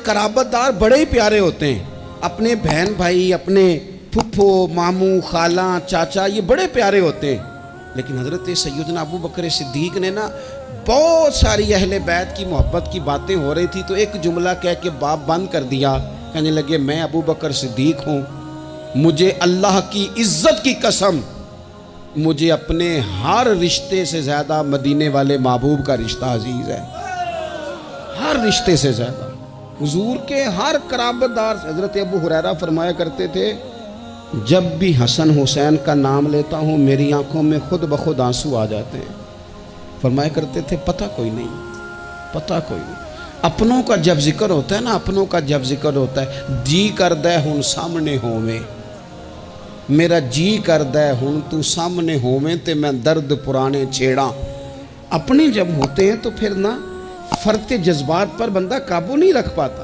قرابت دار بڑے ہی پیارے ہوتے ہیں، اپنے بہن بھائی، اپنے پھپھو، ماموں، خالہ، چاچا، یہ بڑے پیارے ہوتے ہیں۔ لیکن حضرت سیدنا ابو بکر صدیق نے نا بہت ساری اہل بیت کی محبت کی باتیں ہو رہی تھی تو ایک جملہ کہہ کے باب بند کر دیا، کہنے لگے میں ابو بکر صدیق ہوں، مجھے اللہ کی عزت کی قسم، مجھے اپنے ہر رشتے سے زیادہ مدینے والے محبوب کا رشتہ عزیز ہے، ہر رشتے سے زیادہ، حضور کے ہر قرابت دار۔ حضرت ابو ہریرہ فرمایا کرتے تھے جب بھی حسن حسین کا نام لیتا ہوں میری آنکھوں میں خود بخود آنسو آ جاتے ہیں۔ فرمایا کرتے تھے پتہ کوئی نہیں، پتہ کوئی نہیں، اپنوں کا جب ذکر ہوتا ہے نا، اپنوں کا جب ذکر ہوتا ہے، جی کردہ ہن سامنے ہوویں، میرا جی کردہ ہن تو سامنے ہوویں تے میں درد پرانے چھیڑاں۔ اپنے جب ہوتے ہیں تو پھر نا فرق جذبات پر بندہ قابو نہیں رکھ پاتا۔